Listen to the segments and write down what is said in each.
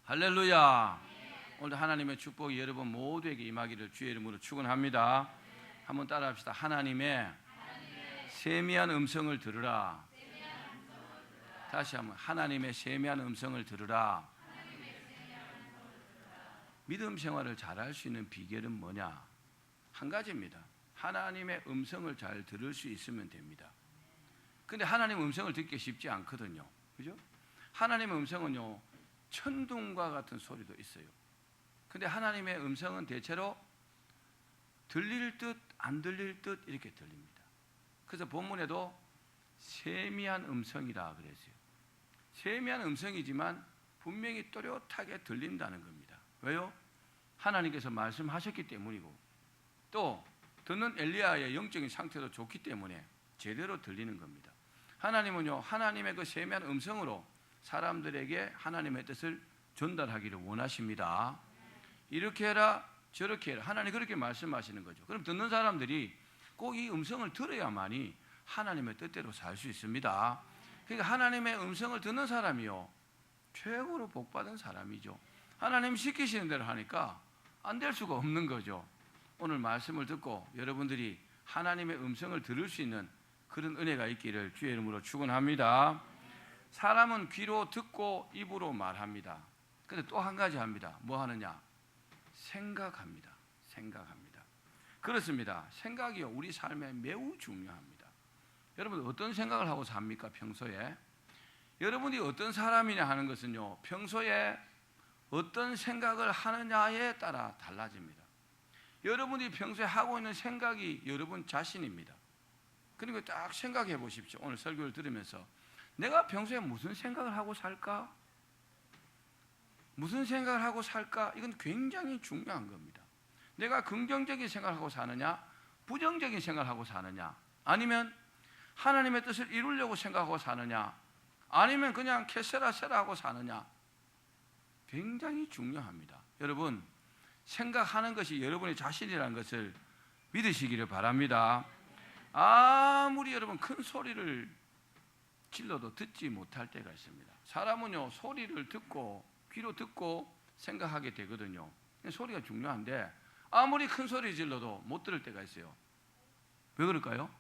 할렐루야. 오늘 하나님의 축복이 여러분 모두에게 임하기를 주의 이름으로 축원합니다. 한번 따라합시다. 하나님의 세미한 음성을 들으라. 다시 한번 하나님의 세미한 음성을 들으라. 믿음 생활을 잘할 수 있는 비결은 뭐냐? 한 가지입니다. 하나님의 음성을 잘 들을 수 있으면 됩니다. 근데 하나님 음성을 듣기 쉽지 않거든요. 그죠? 하나님의 음성은요, 천둥과 같은 소리도 있어요. 근데 하나님의 음성은 대체로 들릴 듯 안 들릴 듯 이렇게 들립니다. 그래서 본문에도 세미한 음성이라 그랬어요. 세미한 음성이지만 분명히 또렷하게 들린다는 겁니다. 왜요? 하나님께서 말씀하셨기 때문이고, 또 듣는 엘리야의 영적인 상태도 좋기 때문에 제대로 들리는 겁니다. 하나님은요, 하나님의 그 세미한 음성으로 사람들에게 하나님의 뜻을 전달하기를 원하십니다. 이렇게 해라 저렇게 해라, 하나님 그렇게 말씀하시는 거죠. 그럼 듣는 사람들이 꼭 이 음성을 들어야만이 하나님의 뜻대로 살 수 있습니다. 그러니까 하나님의 음성을 듣는 사람이요, 최고로 복받은 사람이죠. 하나님 시키시는 대로 하니까 안 될 수가 없는 거죠. 오늘 말씀을 듣고 여러분들이 하나님의 음성을 들을 수 있는 그런 은혜가 있기를 주의 이름으로 축원합니다. 사람은 귀로 듣고 입으로 말합니다. 근데 또 한 가지 합니다. 뭐 하느냐? 생각합니다. 생각합니다. 그렇습니다. 생각이요, 우리 삶에 매우 중요합니다. 여러분 어떤 생각을 하고 삽니까? 평소에 여러분이 어떤 사람이냐 하는 것은요, 평소에 어떤 생각을 하느냐에 따라 달라집니다. 여러분이 평소에 하고 있는 생각이 여러분 자신입니다. 그리고 딱 생각해 보십시오. 오늘 설교를 들으면서 내가 평소에 무슨 생각을 하고 살까? 무슨 생각을 하고 살까? 이건 굉장히 중요한 겁니다. 내가 긍정적인 생각을 하고 사느냐, 부정적인 생각을 하고 사느냐, 아니면 하나님의 뜻을 이루려고 생각하고 사느냐, 아니면 그냥 캐세라세라 하고 사느냐, 굉장히 중요합니다. 여러분, 생각하는 것이 여러분의 자신이라는 것을 믿으시기를 바랍니다. 아무리 여러분 큰 소리를 질러도 듣지 못할 때가 있습니다. 사람은요, 소리를 듣고 귀로 듣고 생각하게 되거든요. 소리가 중요한데 아무리 큰 소리 질러도 못 들을 때가 있어요. 왜 그럴까요?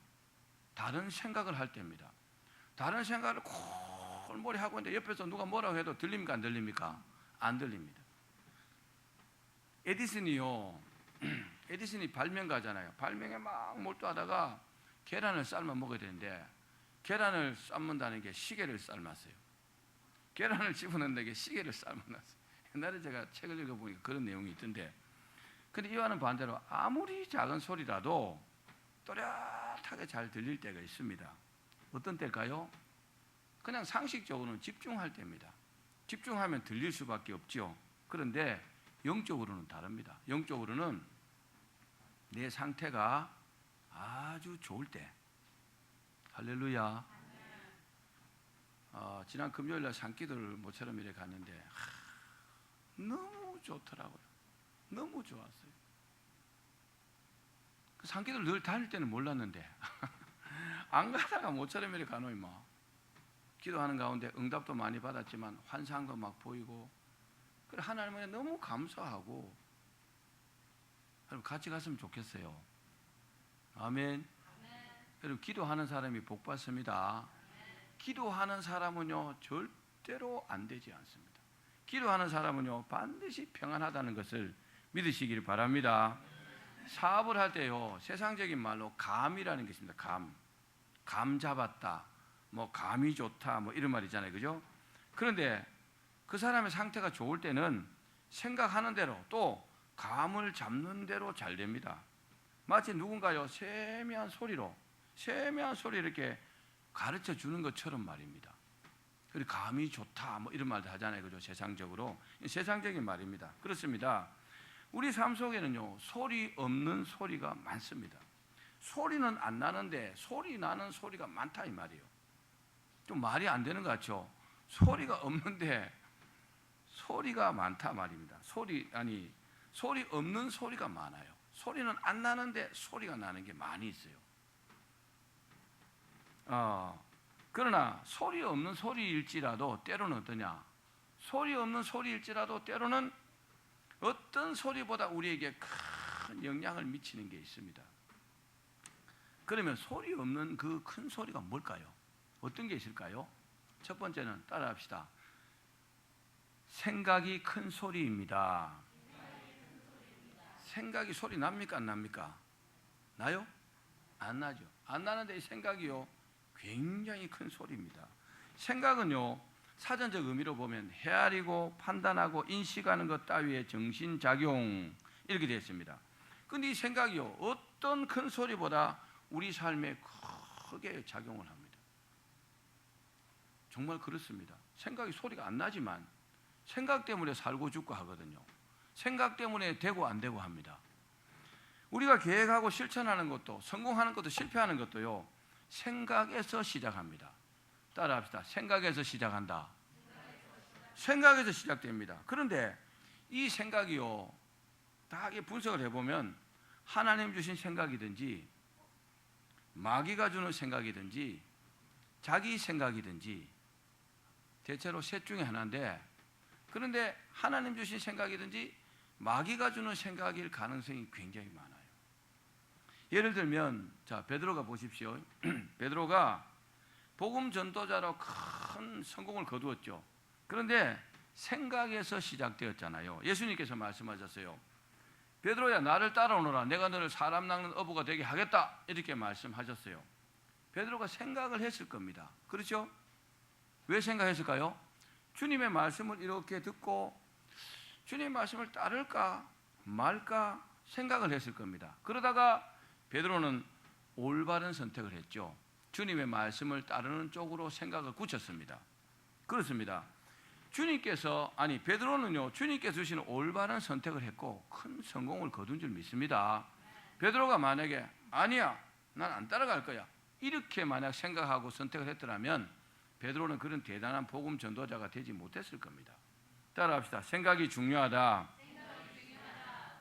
다른 생각을 할 때입니다. 다른 생각을 콜몰이 하고 있는데 옆에서 누가 뭐라고 해도 들립니까? 안 들립니까? 안 들립니다. 에디슨이요, 에디슨이 발명가잖아요. 발명에 막 몰두하다가 계란을 삶아 먹어야 되는데 계란을 삶는다는 게 시계를 삶았어요. 계란을 집어넣는 게 시계를 삶아놨어요. 옛날에 제가 책을 읽어보니까 그런 내용이 있던데, 근데 이와는 반대로 아무리 작은 소리라도 또렷하게 잘 들릴 때가 있습니다. 어떤 때일까요? 그냥 상식적으로는 집중할 때입니다. 집중하면 들릴 수밖에 없죠. 그런데 영적으로는 다릅니다. 영적으로는 내 상태가 아주 좋을 때, 할렐루야. 지난 금요일날 산기도를 모처럼 이렇게 갔는데 너무 좋더라고요. 너무 좋았어요. 그 산기도를 늘 다닐 때는 몰랐는데 안 가다가 모처럼 이렇게 가노이 뭐 기도하는 가운데 응답도 많이 받았지만 환상도 막 보이고, 그래 하나님에 너무 감사하고, 여러분 같이 갔으면 좋겠어요. 아멘. 여러분 기도하는 사람이 복 받습니다. 기도하는 사람은요 절대로 안 되지 않습니다. 기도하는 사람은요 반드시 평안하다는 것을 믿으시길 바랍니다. 사업을 할 때요, 세상적인 말로 감이라는 게 있습니다. 감 잡았다, 뭐 감이 좋다, 뭐 이런 말 있잖아요, 그죠? 그런데 그 사람의 상태가 좋을 때는 생각하는 대로 또 감을 잡는 대로 잘 됩니다. 마치 누군가요 세미한 소리로 이렇게 가르쳐 주는 것처럼 말입니다. 그리고 감이 좋다 뭐 이런 말도 하잖아요, 그죠? 세상적으로, 세상적인 말입니다. 그렇습니다. 우리 삶 속에는요 소리 없는 소리가 많습니다. 소리는 안 나는데 소리 나는 소리가 많다 이 말이에요. 좀 말이 안 되는 것 같죠? 소리가 없는데 소리가 많다 말입니다. 소리 없는 소리가 많아요. 소리는 안 나는데 소리가 나는 게 많이 있어요. 그러나 소리 없는 소리일지라도 때로는 어떠냐? 소리 없는 소리일지라도 때로는 어떤 소리보다 우리에게 큰 영향을 미치는 게 있습니다. 그러면 소리 없는 그 큰 소리가 뭘까요? 어떤 게 있을까요? 첫 번째는 따라합시다. 생각이 큰 소리입니다. 생각이 소리 납니까 안 납니까? 나요? 안 나죠. 안 나는데 이 생각이요 굉장히 큰 소리입니다. 생각은요 사전적 의미로 보면 헤아리고 판단하고 인식하는 것 따위의 정신작용 이렇게 되어 있습니다. 그런데 이 생각이요 어떤 큰 소리보다 우리 삶에 크게 작용을 합니다. 정말 그렇습니다. 생각이 소리가 안 나지만 생각 때문에 살고 죽고 하거든요. 생각 때문에 되고 안 되고 합니다. 우리가 계획하고 실천하는 것도 성공하는 것도 실패하는 것도요 생각에서 시작합니다. 따라합시다. 생각에서 시작한다. 생각에서 시작됩니다. 그런데 이 생각이요 다 분석을 해보면 하나님 주신 생각이든지 마귀가 주는 생각이든지 자기 생각이든지 대체로 셋 중에 하나인데, 그런데 하나님 주신 생각이든지 마귀가 주는 생각일 가능성이 굉장히 많아요. 예를 들면 자 베드로가 보십시오. 베드로가 복음 전도자로 큰 성공을 거두었죠. 그런데 생각에서 시작되었잖아요. 예수님께서 말씀하셨어요. 베드로야 나를 따라오너라. 내가 너를 사람 낚는 어부가 되게 하겠다. 이렇게 말씀하셨어요. 베드로가 생각을 했을 겁니다. 그렇죠? 왜 생각했을까요? 주님의 말씀을 이렇게 듣고 주님의 말씀을 따를까 말까 생각을 했을 겁니다. 그러다가 베드로는 올바른 선택을 했죠. 주님의 말씀을 따르는 쪽으로 생각을 굳혔습니다. 그렇습니다. 베드로는요 주님께서 주시는 올바른 선택을 했고 큰 성공을 거둔 줄 믿습니다. 베드로가 만약에 아니야 난 안 따라갈 거야 이렇게 만약 생각하고 선택을 했더라면 베드로는 그런 대단한 복음 전도자가 되지 못했을 겁니다. 따라합시다. 생각이 중요하다.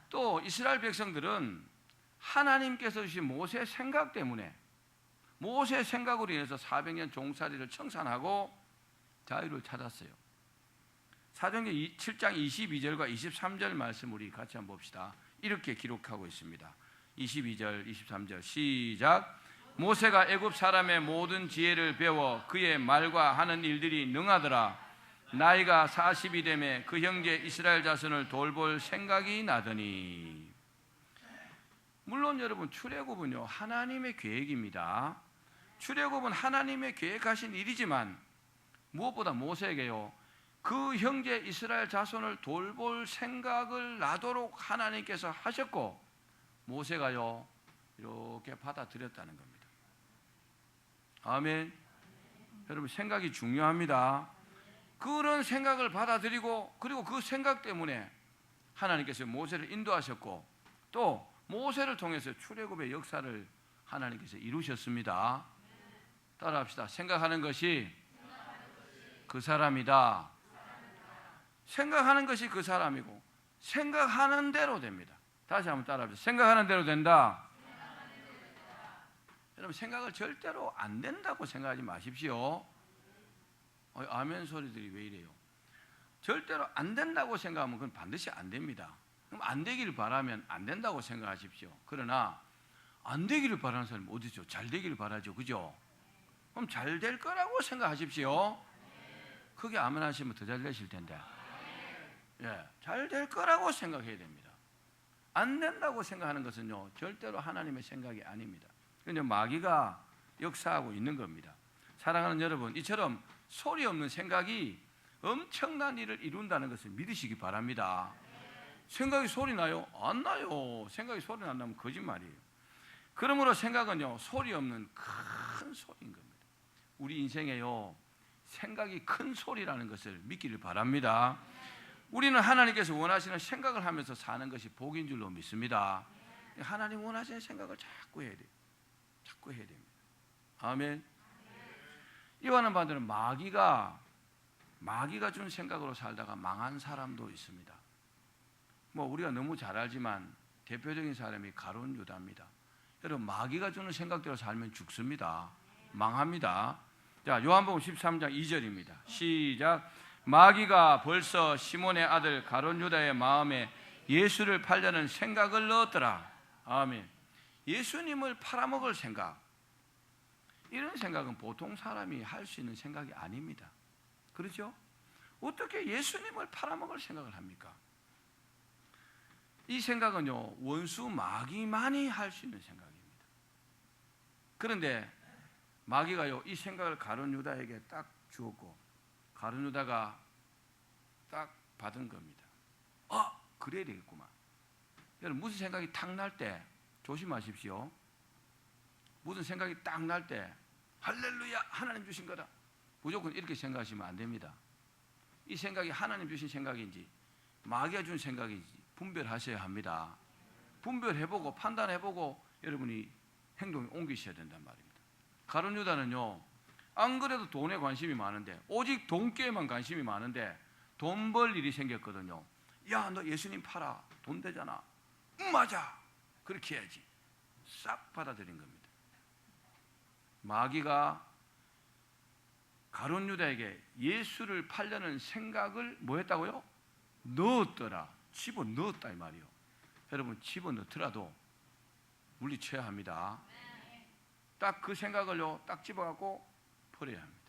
또 이스라엘 백성들은 하나님께서 주신 모세의 생각 때문에 모세의 생각으로 인해서 400년 종살이를 청산하고 자유를 찾았어요. 사도행전 7장 22절과 23절 말씀 우리 같이 한번 봅시다. 이렇게 기록하고 있습니다. 22절 23절 시작. 모세가 애굽 사람의 모든 지혜를 배워 그의 말과 하는 일들이 능하더라. 나이가 40이 되매 그 형제 이스라엘 자손을 돌볼 생각이 나더니. 물론 여러분 출애굽은요 하나님의 계획입니다. 출애굽은 하나님의 계획하신 일이지만 무엇보다 모세에게요 그 형제 이스라엘 자손을 돌볼 생각을 나도록 하나님께서 하셨고 모세가요 이렇게 받아들였다는 겁니다. 아멘. 여러분 생각이 중요합니다. 그런 생각을 받아들이고 그리고 그 생각 때문에 하나님께서 모세를 인도하셨고 또 모세를 통해서 출애굽의 역사를 하나님께서 이루셨습니다. 따라합시다. 생각하는 것이 그 사람이다. 생각하는 것이 그 사람이고 생각하는 대로 됩니다. 다시 한번 따라합시다. 생각하는 대로 된다. 여러분 생각을 절대로 안 된다고 생각하지 마십시오. 아멘 소리들이 왜 이래요? 절대로 안 된다고 생각하면 그건 반드시 안 됩니다. 그럼 안 되기를 바라면 안 된다고 생각하십시오. 그러나 안 되기를 바라는 사람이 어디죠? 잘 되기를 바라죠. 그죠? 그럼 잘 될 거라고 생각하십시오. 크게 아멘 하시면 더 잘 되실 텐데. 예, 잘 될 거라고 생각해야 됩니다. 안 된다고 생각하는 것은요 절대로 하나님의 생각이 아닙니다. 그냥 마귀가 역사하고 있는 겁니다. 사랑하는 여러분, 이처럼 소리 없는 생각이 엄청난 일을 이룬다는 것을 믿으시기 바랍니다. 생각이 소리 나요? 안 나요. 생각이 소리 난다면 거짓말이에요. 그러므로 생각은요 소리 없는 큰 소리인 겁니다. 우리 인생에요 생각이 큰 소리라는 것을 믿기를 바랍니다. 우리는 하나님께서 원하시는 생각을 하면서 사는 것이 복인 줄로 믿습니다. 하나님 원하시는 생각을 자꾸 해야 돼요. 자꾸 해야 됩니다. 아멘. 이와는 반대로 마귀가 준 생각으로 살다가 망한 사람도 있습니다. 뭐 우리가 너무 잘 알지만 대표적인 사람이 가룟 유다입니다. 여러분 마귀가 주는 생각대로 살면 죽습니다. 망합니다. 자, 요한복음 13장 2절입니다. 시작. 마귀가 벌써 시몬의 아들 가룟 유다의 마음에 예수를 팔려는 생각을 넣었더라. 아멘. 예수님을 팔아먹을 생각, 이런 생각은 보통 사람이 할 수 있는 생각이 아닙니다. 그렇죠? 어떻게 예수님을 팔아먹을 생각을 합니까? 이 생각은요, 원수 마귀만이 할 수 있는 생각입니다. 그런데 마귀가요, 이 생각을 가룟 유다에게 딱 주었고, 가룟 유다가 딱 받은 겁니다. 그래야 되겠구만. 여러분, 무슨 생각이 탁 날 때 조심하십시오. 무슨 생각이 딱 날 때 할렐루야, 하나님 주신 거다, 무조건 이렇게 생각하시면 안 됩니다. 이 생각이 하나님 주신 생각인지 마귀가 준 생각인지 분별하셔야 합니다. 분별해보고 판단해보고 여러분이 행동에 옮기셔야 된단 말입니다. 가룟 유다는요, 안 그래도 돈에 관심이 많은데, 오직 돈께만 관심이 많은데 돈 벌 일이 생겼거든요. 야, 너 예수님 팔아, 돈 되잖아. 맞아, 그렇게 해야지. 싹 받아들인 겁니다. 마귀가 가룟 유다에게 예수를 팔려는 생각을 뭐 했다고요? 넣었더라. 집어넣었다 이 말이요. 여러분, 집어넣더라도 물리쳐야 합니다. 딱 그 생각을요, 딱 집어갖고 버려야 합니다.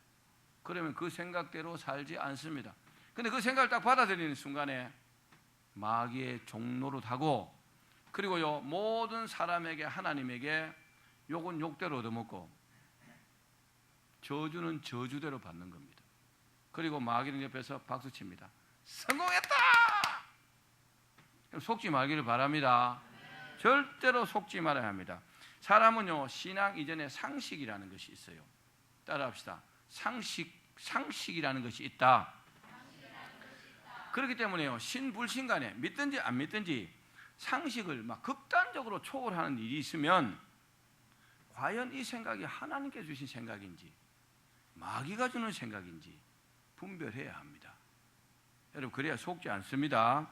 그러면 그 생각대로 살지 않습니다. 근데 그 생각을 딱 받아들이는 순간에 마귀의 종노릇하고, 그리고요, 모든 사람에게, 하나님에게 욕은 욕대로 얻어먹고 저주는 저주대로 받는 겁니다. 그리고 마귀는 옆에서 박수칩니다. 성공했다! 속지 말기를 바랍니다. 절대로 속지 말아야 합니다. 사람은요, 신앙 이전에 상식이라는 것이 있어요. 따라합시다. 상식이라는 것이 있다. 그렇기 때문에요, 신불신간에 믿든지 안 믿든지 상식을 막 극단적으로 초월하는 일이 있으면 과연 이 생각이 하나님께 주신 생각인지 마귀가 주는 생각인지 분별해야 합니다. 여러분, 그래야 속지 않습니다.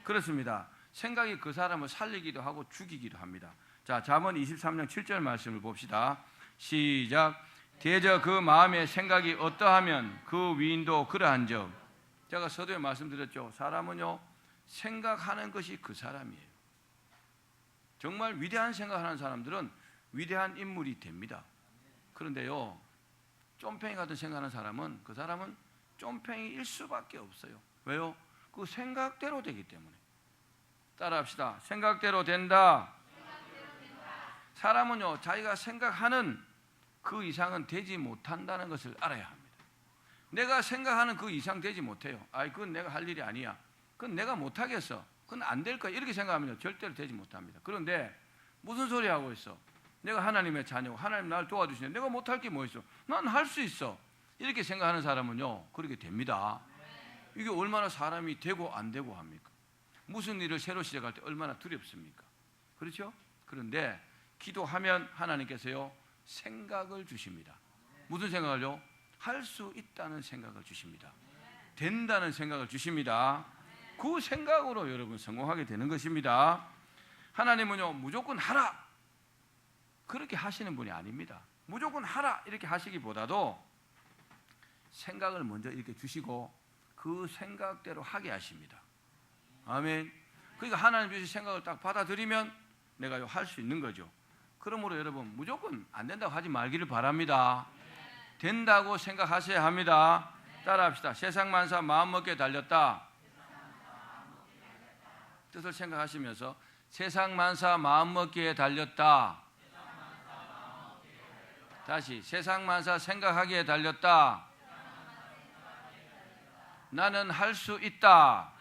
그렇습니다. 생각이 그 사람을 살리기도 하고 죽이기도 합니다. 자, 잠언 23장 7절 말씀을 봅시다. 시작. 대저 그 마음의 생각이 어떠하면 그 위인도 그러한즉. 제가 서두에 말씀드렸죠. 사람은요, 생각하는 것이 그 사람이에요. 정말 위대한 생각하는 사람들은 위대한 인물이 됩니다. 그런데요, 쫌팽이 같은 생각하는 사람은, 그 사람은 쫌팽이일 수밖에 없어요. 왜요? 그 생각대로 되기 때문에. 따라합시다. 생각대로 된다. 사람은요, 자기가 생각하는 그 이상은 되지 못한다는 것을 알아야 합니다. 내가 생각하는 그 이상 되지 못해요. 그건 내가 할 일이 아니야. 그건 내가 못하겠어. 그건 안 될 거야. 이렇게 생각하면 절대로 되지 못합니다. 그런데 무슨 소리 하고 있어? 내가 하나님의 자녀고 하나님 나를 도와주시네. 내가 못할 게 뭐 있어? 난 할 수 있어. 이렇게 생각하는 사람은요, 그렇게 됩니다. 이게 얼마나 사람이 되고 안 되고 합니까? 무슨 일을 새로 시작할 때 얼마나 두렵습니까? 그렇죠? 그런데 기도하면 하나님께서요, 생각을 주십니다. 무슨 생각을요? 할 수 있다는 생각을 주십니다. 된다는 생각을 주십니다. 그 생각으로 여러분 성공하게 되는 것입니다. 하나님은요, 무조건 하라 그렇게 하시는 분이 아닙니다. 무조건 하라 이렇게 하시기보다도 생각을 먼저 이렇게 주시고 그 생각대로 하게 하십니다. 아멘. 그러니까 하나님 주신 생각을 딱 받아들이면 내가 할 수 있는 거죠. 그러므로 여러분, 무조건 안 된다고 하지 말기를 바랍니다. 된다고 생각하셔야 합니다. 따라합시다. 세상 만사 마음먹기에 달렸다. 뜻을 생각하시면서 세상 만사 마음먹기에 달렸다. 다시 세상 만사 생각하기에 달렸다. 나는 할 수 있다.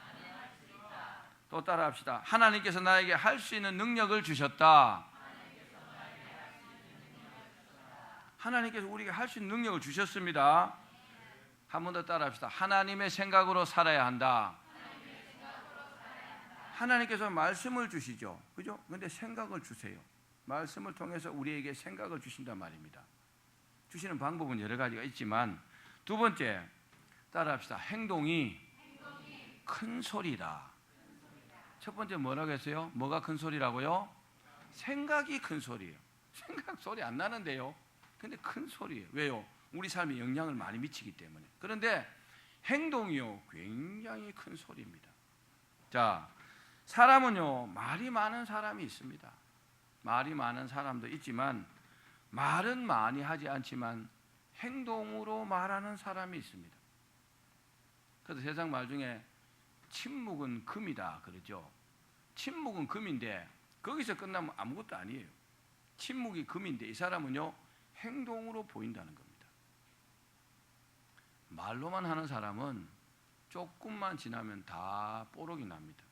또 따라합시다. 하나님께서 나에게 할 수 있는 능력을 주셨다. 하나님께서 우리에게 할 수 있는 능력을 주셨습니다. 한 번 더 따라합시다. 하나님의 생각으로 살아야 한다. 하나님께서 말씀을 주시죠. 그죠? 근데 생각을 주세요. 말씀을 통해서 우리에게 생각을 주신단 말입니다. 주시는 방법은 여러 가지가 있지만, 두 번째 따라합시다. 행동이 큰 소리다. 첫 번째 뭐라고 했어요? 뭐가 큰 소리라고요? 생각이 큰 소리예요. 생각 소리 안 나는데요. 근데 큰 소리예요. 왜요? 우리 삶에 영향을 많이 미치기 때문에. 그런데 행동이요 굉장히 큰 소리입니다. 자, 사람은요 말이 많은 사람이 있습니다. 말이 많은 사람도 있지만 말은 많이 하지 않지만 행동으로 말하는 사람이 있습니다. 그래서 세상 말 중에 침묵은 금이다 그러죠. 침묵은 금인데 거기서 끝나면 아무것도 아니에요. 침묵이 금인데 이 사람은요 행동으로 보인다는 겁니다. 말로만 하는 사람은 조금만 지나면 다 뽀록이 납니다.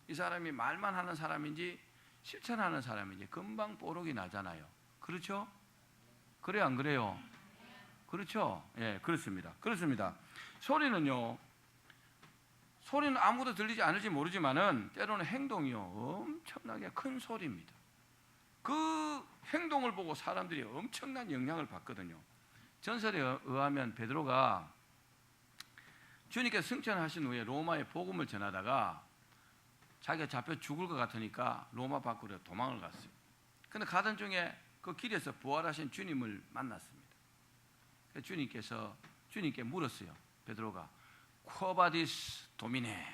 이 사람이 말만 하는 사람인지 실천하는 사람인지 금방 뽀록이 나잖아요. 그렇죠? 그래요 안 그래요? 그렇죠? 예, 그렇습니다. 그렇습니다. 소리는 아무도 들리지 않을지 모르지만은 때로는 행동이요 엄청나게 큰 소리입니다. 그 행동을 보고 사람들이 엄청난 영향을 받거든요. 전설에 의하면 베드로가 주님께서 승천하신 후에 로마에 복음을 전하다가 자기가 잡혀 죽을 것 같으니까 로마 밖으로 도망을 갔어요. 그런데 가던 중에 그 길에서 부활하신 주님을 만났습니다. 주님께 물었어요. 베드로가 쿼바디스 도미네,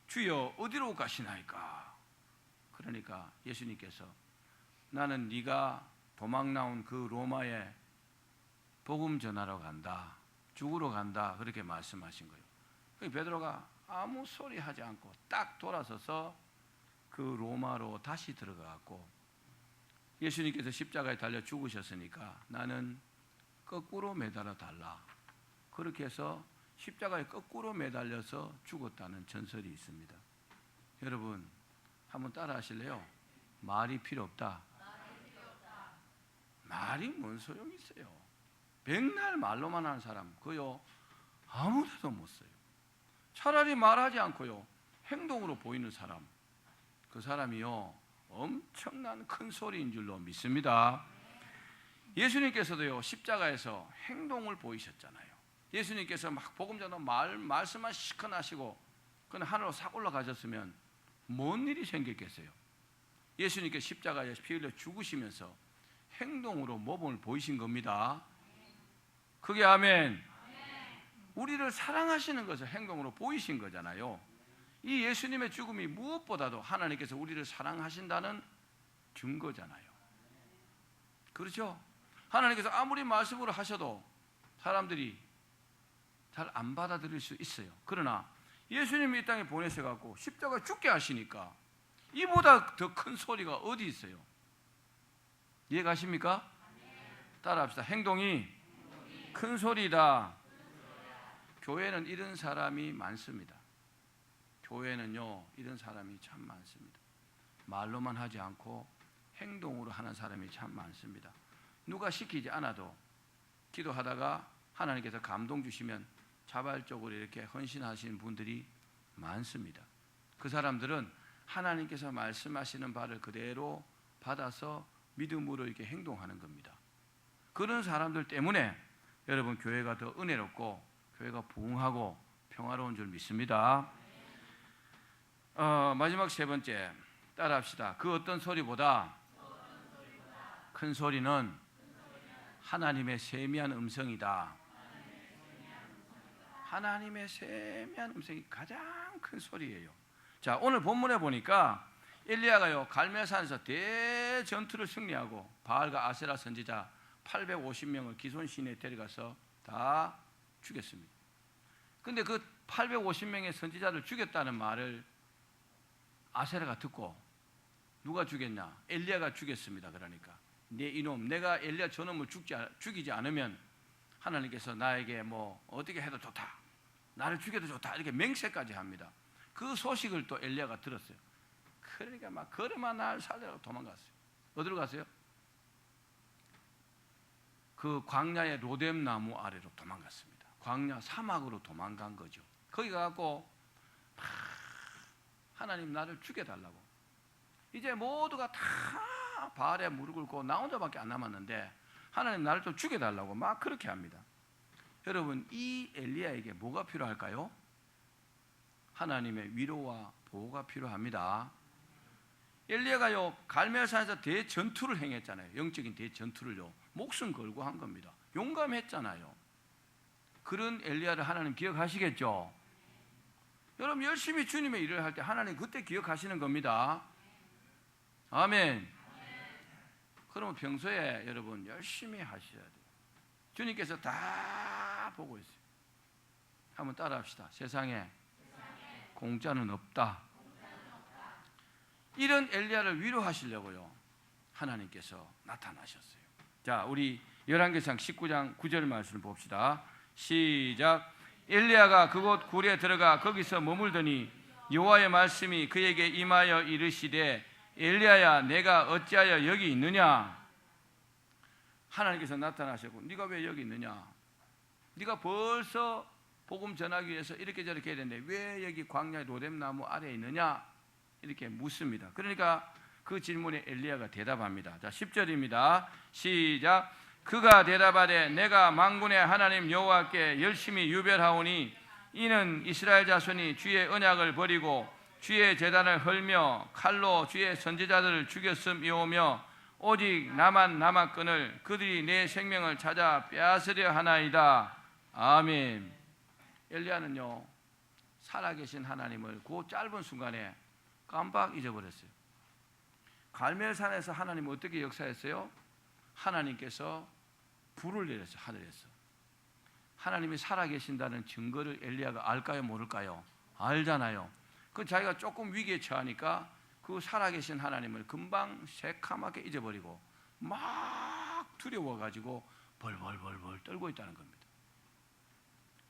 주여 어디로 가시나이까? 그러니까 예수님께서 나는 네가 도망 나온 그 로마에 복음 전하러 간다, 죽으러 간다, 그렇게 말씀하신 거예요. 베드로가 아무 소리 하지 않고 딱 돌아서서 그 로마로 다시 들어가고, 예수님께서 십자가에 달려 죽으셨으니까 나는 거꾸로 매달아 달라, 그렇게 해서 십자가에 거꾸로 매달려서 죽었다는 전설이 있습니다. 여러분 한번 따라 하실래요? 말이 필요 없다. 말이 뭔 소용이 있어요? 백날 말로만 하는 사람 그요 아무데도 못 써요. 차라리 말하지 않고요 행동으로 보이는 사람, 그 사람이요 엄청난 큰 소리인 줄로 믿습니다. 예수님께서도요 십자가에서 행동을 보이셨잖아요. 예수님께서 막 복음 전하고 말씀만 시큰 하시고 그냥 하늘로 싹 올라가셨으면 뭔 일이 생겼겠어요? 예수님께서 십자가에 피 흘려 죽으시면서 행동으로 모범을 보이신 겁니다. 그게 아멘. 우리를 사랑하시는 것을 행동으로 보이신 거잖아요. 이 예수님의 죽음이 무엇보다도 하나님께서 우리를 사랑하신다는 증거잖아요. 그렇죠? 하나님께서 아무리 말씀으로 하셔도 사람들이 잘 안 받아들일 수 있어요. 그러나 예수님이 이 땅에 보내셔갖고 십자가에 죽게 하시니까 이보다 더 큰 소리가 어디 있어요? 이해가십니까? 따라합시다. 행동이 큰 소리다. 교회는 이런 사람이 많습니다. 교회는요 이런 사람이 참 많습니다. 말로만 하지 않고 행동으로 하는 사람이 참 많습니다. 누가 시키지 않아도 기도하다가 하나님께서 감동 주시면 자발적으로 이렇게 헌신하시는 분들이 많습니다. 그 사람들은 하나님께서 말씀하시는 바를 그대로 받아서 믿음으로 이렇게 행동하는 겁니다. 그런 사람들 때문에 여러분 교회가 더 은혜롭고 교회가 부흥하고 평화로운 줄 믿습니다. 마지막 세 번째 따라합시다. 그 어떤 소리보다 큰 소리는 하나님의 세미한 음성이다. 하나님의 세미한 음성이 가장 큰 소리예요. 자, 오늘 본문에 보니까 엘리야가요 갈멜산에서 대전투를 승리하고 바알과 아세라 선지자 850명을 기손 시내에 데려가서 다 죽였습니다. 근데 그 850명의 선지자를 죽였다는 말을 아세라가 듣고 누가 죽였냐? 엘리야가 죽였습니다. 그러니까 네 이놈, 내가 엘리야 저놈을 죽이지 않으면 하나님께서 나에게 뭐 어떻게 해도 좋다, 나를 죽여도 좋다, 이렇게 맹세까지 합니다. 그 소식을 또 엘리야가 들었어요. 그러니까 막 걸음아 날 살리라고 도망갔어요. 어디로 갔어요? 그 광야의 로뎀 나무 아래로 도망갔습니다. 광야 사막으로 도망간 거죠. 거기 가고 하나님 나를 죽여달라고. 이제 모두가 다 바알에 무릎 꿇고 나 혼자밖에 안 남았는데 하나님 나를 좀 죽여달라고 막 그렇게 합니다. 여러분 이 엘리야에게 뭐가 필요할까요? 하나님의 위로와 보호가 필요합니다. 엘리야가요 갈멜산에서 대전투를 행했잖아요. 영적인 대전투를요 목숨 걸고 한 겁니다. 용감했잖아요. 그런 엘리야를 하나님 기억하시겠죠? 여러분 열심히 주님의 일을 할 때 하나님 그때 기억하시는 겁니다. 아멘. 그러면 평소에 여러분 열심히 하셔야 돼요. 주님께서 다 보고 있어요. 한번 따라합시다. 세상에 공짜는 없다. 이런 엘리야를 위로하시려고요, 하나님께서 나타나셨어요. 자, 우리 열왕기상 19장 9절 말씀을 봅시다. 시작. 엘리야가 그곳 굴에 들어가 거기서 머물더니 여호와의 말씀이 그에게 임하여 이르시되 엘리야야 내가 어찌하여 여기 있느냐. 하나님께서 나타나셨고 네가 왜 여기 있느냐. 네가 벌써 복음 전하기 위해서 이렇게 저렇게 해야 되는데 왜 여기 광야의 로뎀나무 아래에 있느냐 이렇게 묻습니다. 그러니까 그 질문에 엘리야가 대답합니다. 자, 10절입니다. 시작. 그가 대답하되 내가 만군의 하나님 여호와께 열심히 유별하오니 이는 이스라엘 자손이 주의 언약을 버리고 주의 제단을 헐며 칼로 주의 선지자들을 죽였음이오며 오직 나만 남았거늘 그들이 내 생명을 찾아 빼앗으려 하나이다. 아멘. 엘리야는요 살아계신 하나님을 그 짧은 순간에 깜빡 잊어버렸어요. 갈멜산에서 하나님은 어떻게 역사했어요? 하나님께서 불을 내렸어요. 하늘에서. 하나님이 살아계신다는 증거를 엘리야가 알까요? 모를까요? 알잖아요. 그 자기가 조금 위기에 처하니까 그 살아계신 하나님을 금방 새카맣게 잊어버리고 막 두려워가지고 벌벌벌벌 떨고 있다는 겁니다.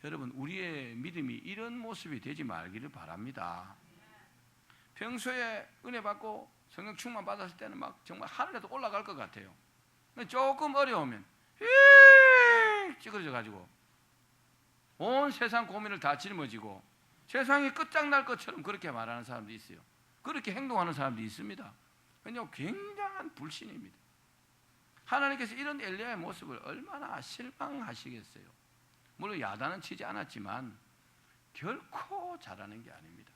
여러분 우리의 믿음이 이런 모습이 되지 말기를 바랍니다. 평소에 은혜 받고 성령 충만 받았을 때는 막 정말 하늘에도 올라갈 것 같아요. 조금 어려우면 찌그러져 가지고 온 세상 고민을 다 짊어지고 세상이 끝장날 것처럼 그렇게 말하는 사람도 있어요. 그렇게 행동하는 사람도 있습니다. 그냥 굉장한 불신입니다. 하나님께서 이런 엘리야의 모습을 얼마나 실망하시겠어요. 물론 야단은 치지 않았지만 결코 잘하는 게 아닙니다.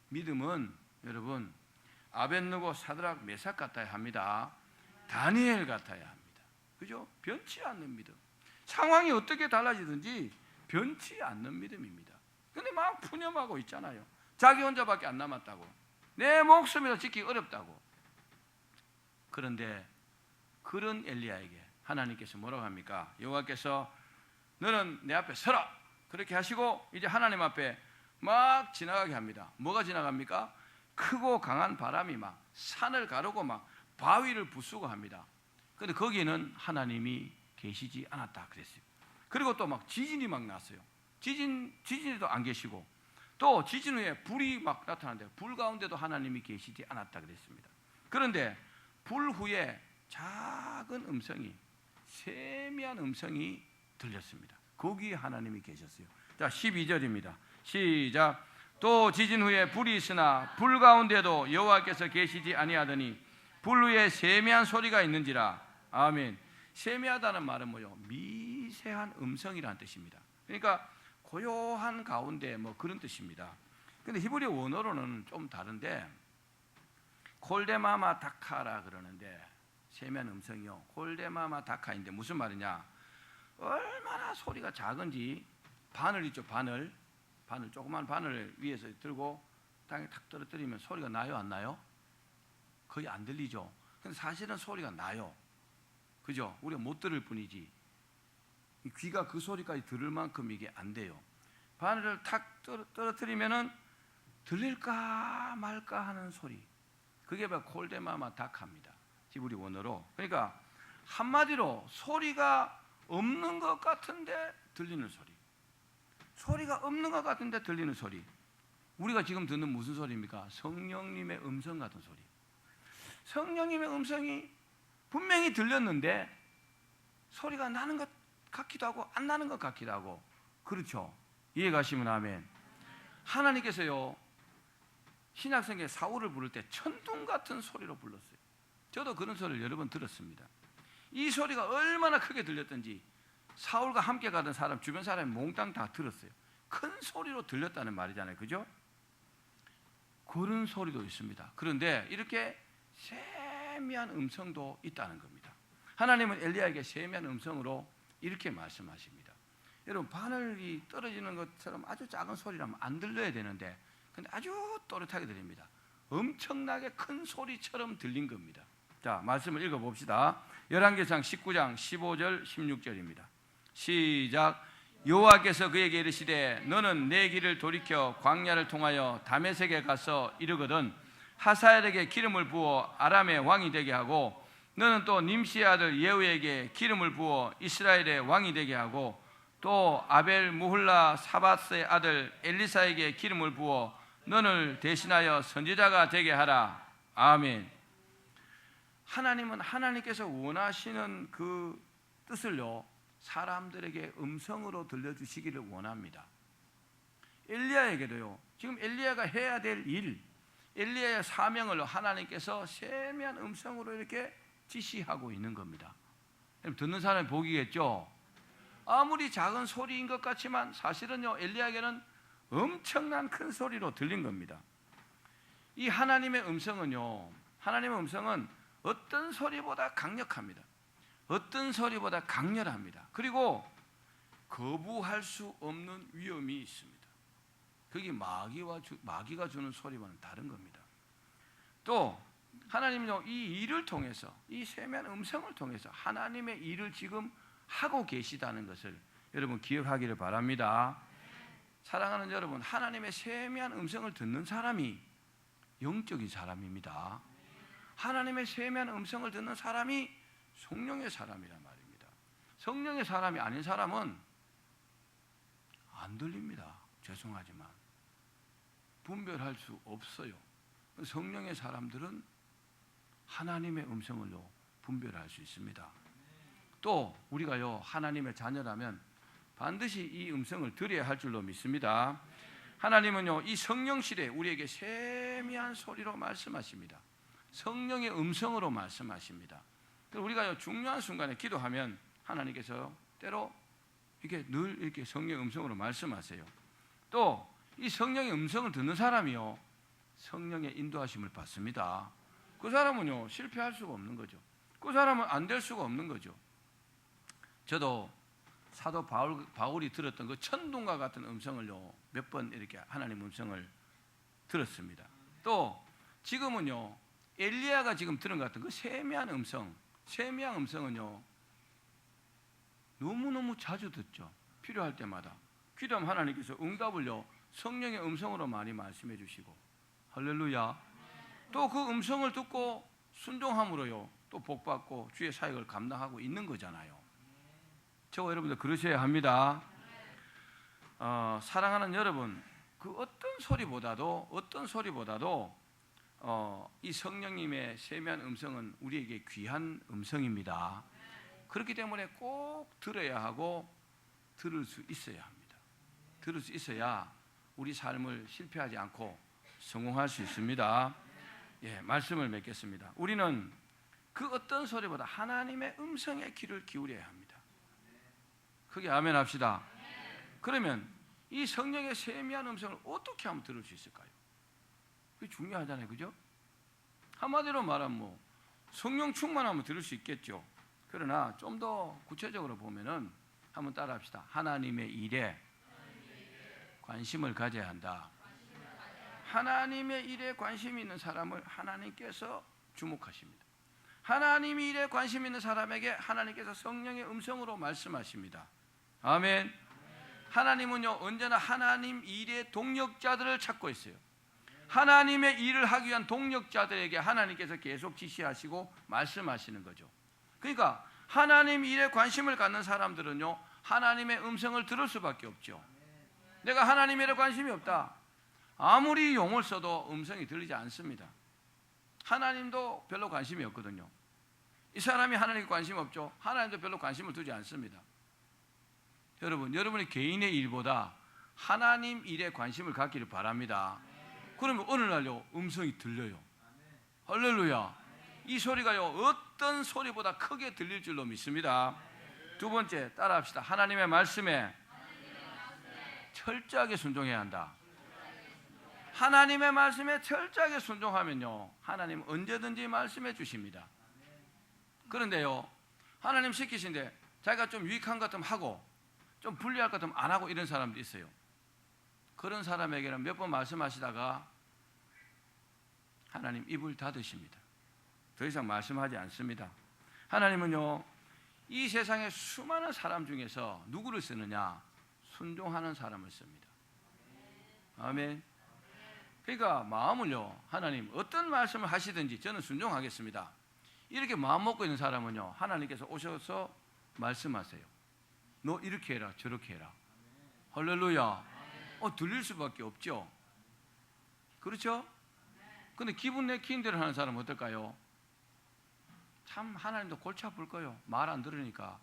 믿음은 여러분 아벳느고 사드락 메삭 같아야 합니다. 다니엘 같아야 합니다. 그죠? 변치 않는 믿음. 상황이 어떻게 달라지든지 변치 않는 믿음입니다. 근데 막 푸념하고 있잖아요. 자기 혼자밖에 안 남았다고. 내 목숨이라도 지키기 어렵다고. 그런데 그런 엘리야에게 하나님께서 뭐라고 합니까? 여호와께서 너는 내 앞에 서라. 그렇게 하시고 이제 하나님 앞에 막 지나가게 합니다. 뭐가 지나갑니까? 크고 강한 바람이 막 산을 가르고 막 바위를 부수고 합니다. 그런데 거기에는 하나님이 계시지 않았다 그랬어요. 그리고 또 막 지진이 막 났어요. 지진에도 안 계시고 또 지진 후에 불이 막 나타나는데 불 가운데도 하나님이 계시지 않았다 그랬습니다. 그런데 불 후에 작은 음성이 세미한 음성이 들렸습니다. 거기에 하나님이 계셨어요. 자, 12절입니다. 시작. 또 지진 후에 불이 있으나 불 가운데도 여호와께서 계시지 아니하더니 불 위에 세미한 소리가 있는지라. 아멘. 세미하다는 말은 뭐요? 미세한 음성이라는 뜻입니다. 그러니까 고요한 가운데 뭐 그런 뜻입니다. 근데 히브리 원어로는 좀 다른데 콜데마마 다카라 그러는데 세미한 음성이요. 콜데마마 다카인데 무슨 말이냐? 얼마나 소리가 작은지 바늘 있죠, 바늘 조그만 바늘 위에서 들고 땅에 탁 떨어뜨리면 소리가 나요, 안 나요? 거의 안 들리죠. 근데 사실은 소리가 나요. 그죠? 우리가 못 들을 뿐이지 귀가 그 소리까지 들을 만큼 이게 안 돼요. 바늘을 탁 떨어뜨리면은 들릴까 말까 하는 소리. 그게 바로 콜데마마 다카입니다. 히브리 원어로. 그러니까 한마디로 소리가 없는 것 같은데 들리는 소리. 소리가 없는 것 같은데 들리는 소리. 우리가 지금 듣는 무슨 소리입니까? 성령님의 음성 같은 소리. 성령님의 음성이 분명히 들렸는데 소리가 나는 것 같기도 하고 안 나는 것 같기도 하고. 그렇죠? 이해가시면 아멘. 하나님께서요 신약성경에 사울을 부를 때 천둥 같은 소리로 불렀어요. 저도 그런 소리를 여러 번 들었습니다. 이 소리가 얼마나 크게 들렸던지 사울과 함께 가던 사람, 주변 사람이 몽땅 다 들었어요. 큰 소리로 들렸다는 말이잖아요. 그죠? 그런 소리도 있습니다. 그런데 이렇게 세미한 음성도 있다는 겁니다. 하나님은 엘리야에게 세미한 음성으로 이렇게 말씀하십니다. 여러분 바늘이 떨어지는 것처럼 아주 작은 소리라면 안 들려야 되는데 근데 아주 또렷하게 들립니다. 엄청나게 큰 소리처럼 들린 겁니다. 자, 말씀을 읽어봅시다. 열왕기상 19장 15절 16절입니다. 시작. 여호와께서 그에게 이르시되 너는 내 길을 돌이켜 광야를 통하여 다메섹에 가서 이르거든 하사엘에게 기름을 부어 아람의 왕이 되게 하고 너는 또 님시의 아들 예후에게 기름을 부어 이스라엘의 왕이 되게 하고 또 아벨 무훌라 사밧의 아들 엘리사에게 기름을 부어 너를 대신하여 선지자가 되게 하라. 아멘. 하나님은 하나님께서 원하시는 그 뜻을요 사람들에게 음성으로 들려주시기를 원합니다. 엘리야에게도요 지금 엘리야가 해야 될 일, 엘리야의 사명을 하나님께서 세미한 음성으로 이렇게 지시하고 있는 겁니다. 듣는 사람이 복이겠죠. 아무리 작은 소리인 것 같지만 사실은요 엘리야에게는 엄청난 큰 소리로 들린 겁니다. 이 하나님의 음성은요, 하나님의 음성은 어떤 소리보다 강력합니다. 어떤 소리보다 강렬합니다. 그리고 거부할 수 없는 위험이 있습니다. 그게 마귀가 주는 소리와는 다른 겁니다. 또 하나님은요 이 일을 통해서, 이 세미한 음성을 통해서 하나님의 일을 지금 하고 계시다는 것을 여러분 기억하기를 바랍니다. 사랑하는 여러분, 하나님의 세미한 음성을 듣는 사람이 영적인 사람입니다. 하나님의 세미한 음성을 듣는 사람이 성령의 사람이란 말입니다. 성령의 사람이 아닌 사람은 안 들립니다. 죄송하지만 분별할 수 없어요. 성령의 사람들은 하나님의 음성을요 분별할 수 있습니다. 또 우리가요 하나님의 자녀라면 반드시 이 음성을 들어야 할 줄로 믿습니다. 하나님은요 이 성령 시대에 우리에게 세미한 소리로 말씀하십니다. 성령의 음성으로 말씀하십니다. 우리가 중요한 순간에 기도하면 하나님께서 때로 이렇게 늘 이렇게 성령의 음성으로 말씀하세요. 또 이 성령의 음성을 듣는 사람이요 성령의 인도하심을 받습니다. 그 사람은요 실패할 수가 없는 거죠. 그 사람은 안 될 수가 없는 거죠. 저도 사도 바울이 들었던 그 천둥과 같은 음성을요 몇 번 이렇게 하나님 음성을 들었습니다. 또 지금은요 엘리야가 지금 들은 것 같은 그 세미한 음성은요 너무너무 자주 듣죠. 필요할 때마다 기도하면 하나님께서 응답을요 성령의 음성으로 많이 말씀해 주시고, 할렐루야. 또 그 음성을 듣고 순종함으로요 또 복받고 주의 사역을 감당하고 있는 거잖아요. 저와 여러분들 그러셔야 합니다. 사랑하는 여러분, 그 어떤 소리보다도 이 성령님의 세미한 음성은 우리에게 귀한 음성입니다. 그렇기 때문에 꼭 들어야 하고 들을 수 있어야 합니다. 들을 수 있어야 우리 삶을 실패하지 않고 성공할 수 있습니다. 예, 말씀을 맺겠습니다. 우리는 그 어떤 소리보다 하나님의 음성에 귀를 기울여야 합니다. 크게 아멘 합시다. 그러면 이 성령의 세미한 음성을 어떻게 하면 들을 수 있을까요? 그게 중요하잖아요, 그죠? 한마디로 말하면 성령 충만하면 들을 수 있겠죠. 그러나 좀 더 구체적으로 보면은 한번 따라합시다. 하나님의 일에 관심을 가져야 한다. 하나님의 일에 관심이 있는 사람을 하나님께서 주목하십니다. 하나님 일에 관심 있는 사람에게 하나님께서 성령의 음성으로 말씀하십니다. 아멘. 하나님은요 언제나 하나님 일의 동력자들을 찾고 있어요. 하나님의 일을 하기 위한 동력자들에게 하나님께서 계속 지시하시고 말씀하시는 거죠. 그러니까 하나님 일에 관심을 갖는 사람들은요 하나님의 음성을 들을 수밖에 없죠. 내가 하나님 일에 관심이 없다, 아무리 용을 써도 음성이 들리지 않습니다. 하나님도 별로 관심이 없거든요. 이 사람이 하나님께 관심 없죠. 하나님도 별로 관심을 두지 않습니다. 여러분이 개인의 일보다 하나님 일에 관심을 갖기를 바랍니다. 그러면 어느 날요 음성이 들려요. 할렐루야. 이 소리가요 어떤 소리보다 크게 들릴 줄로 믿습니다. 두 번째, 따라합시다. 하나님의 말씀에 철저하게 순종해야 한다. 하나님의 말씀에 철저하게 순종하면요 하나님 언제든지 말씀해 주십니다. 그런데요 하나님 시키신데 자기가 좀 유익한 것 같으면 하고 좀 불리할 것 같으면 안 하고 이런 사람도 있어요. 그런 사람에게는 몇 번 말씀하시다가 하나님 입을 닫으십니다. 더 이상 말씀하지 않습니다. 하나님은요, 이 세상의 수많은 사람 중에서 누구를 쓰느냐? 순종하는 사람을 씁니다. 아멘. 그러니까 마음을요, 하나님 어떤 말씀을 하시든지 저는 순종하겠습니다. 이렇게 마음 먹고 있는 사람은요, 하나님께서 오셔서 말씀하세요. 너 이렇게 해라, 저렇게 해라. 할렐루야. 들릴 수밖에 없죠. 그렇죠? 근데 기분 내키는 대로 하는 사람은 어떨까요? 참 하나님도 골치 아플 거예요. 말 안 들으니까.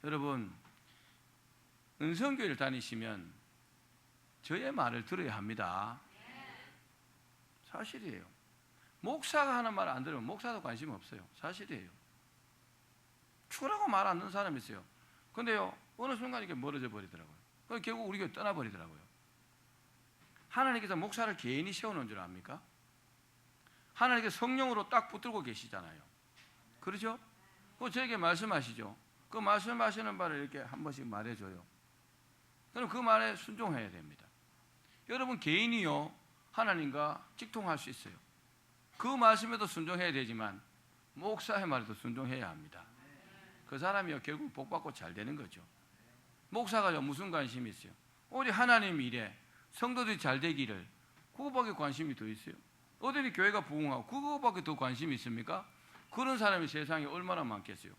여러분, 은성교회를 다니시면 저의 말을 들어야 합니다. 사실이에요. 목사가 하는 말 안 들으면 목사도 관심 없어요. 사실이에요. 죽으라고 말 안 듣는 사람이 있어요. 근데요, 어느 순간 이게 멀어져 버리더라고요. 결국 우리 교회 떠나버리더라고요. 하나님께서 목사를 개인이 세워놓은 줄 압니까? 하나님께서 성령으로 딱 붙들고 계시잖아요. 그렇죠? 저에게 말씀하시죠. 그 말씀하시는 바를 이렇게 한 번씩 말해줘요. 그럼 그 말에 순종해야 됩니다. 여러분 개인이요, 하나님과 직통할 수 있어요. 그 말씀에도 순종해야 되지만 목사의 말에도 순종해야 합니다. 그 사람이요, 결국 복받고 잘 되는 거죠. 목사가요, 무슨 관심이 있어요? 오직 하나님 일에 성도들이 잘 되기를, 그거밖에 관심이 더 있어요. 어디 교회가 부흥하고 그거밖에 더 관심이 있습니까? 그런 사람이 세상에 얼마나 많겠어요.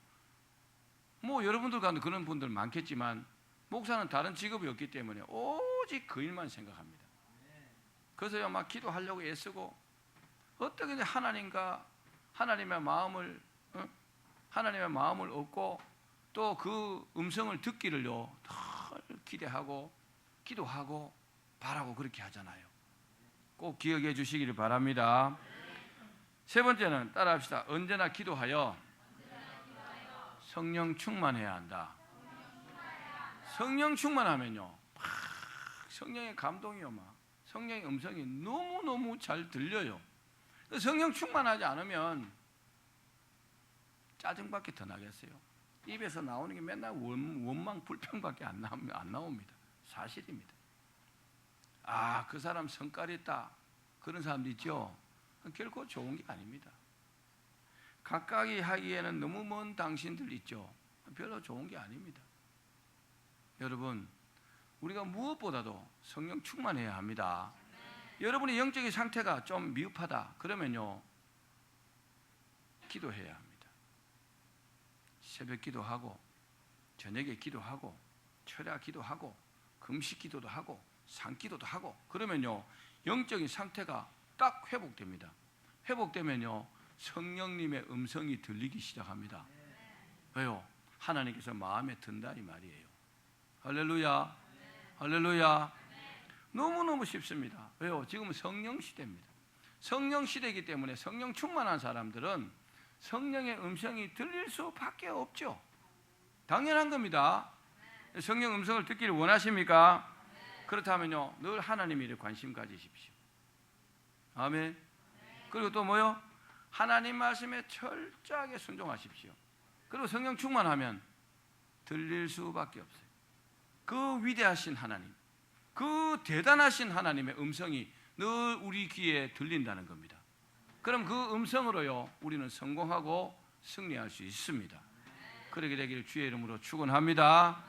여러분들 가운데 그런 분들 많겠지만 목사는 다른 직업이 없기 때문에 오직 그 일만 생각합니다. 그래서요, 막 기도하려고 애쓰고 어떻게든 하나님의 마음을 얻고 또 그 음성을 듣기를요 늘 기대하고 기도하고 바라고 그렇게 하잖아요. 꼭 기억해 주시기를 바랍니다. 세 번째는 따라합시다. 언제나 기도하여 성령 충만해야 한다. 성령 충만하면요, 성령의 감동이요, 성령의 음성이 너무너무 잘 들려요. 성령 충만하지 않으면 짜증밖에 더 나겠어요. 입에서 나오는 게 맨날 원망 불평밖에 안 나옵니다. 사실입니다. 그 사람 성깔이 있다, 그런 사람도 있죠. 결코 좋은 게 아닙니다. 가까이 하기에는 너무 먼 당신들 있죠. 별로 좋은 게 아닙니다. 여러분, 우리가 무엇보다도 성령 충만해야 합니다. 여러분의 영적인 상태가 좀 미흡하다 그러면요, 기도해야 합니다. 새벽 기도하고 저녁에 기도하고 철야 기도하고 금식 기도도 하고 산기도도 하고 그러면요, 영적인 상태가 딱 회복됩니다. 회복되면요, 성령님의 음성이 들리기 시작합니다. 왜요? 하나님께서 마음에 든다 이 말이에요. 할렐루야. 할렐루야. 너무너무 쉽습니다. 왜요? 지금은 성령 시대입니다. 성령 시대이기 때문에 성령 충만한 사람들은 성령의 음성이 들릴 수밖에 없죠. 당연한 겁니다. 성령 음성을 듣기를 원하십니까? 그렇다면요, 늘 하나님 일에 관심 가지십시오. 아멘. 그리고 또 뭐요? 하나님 말씀에 철저하게 순종하십시오. 그리고 성령 충만하면 들릴 수밖에 없어요. 그 위대하신 하나님, 그 대단하신 하나님의 음성이 늘 우리 귀에 들린다는 겁니다. 그럼 그 음성으로요, 우리는 성공하고 승리할 수 있습니다. 그러게 되기를 주의 이름으로 축원합니다.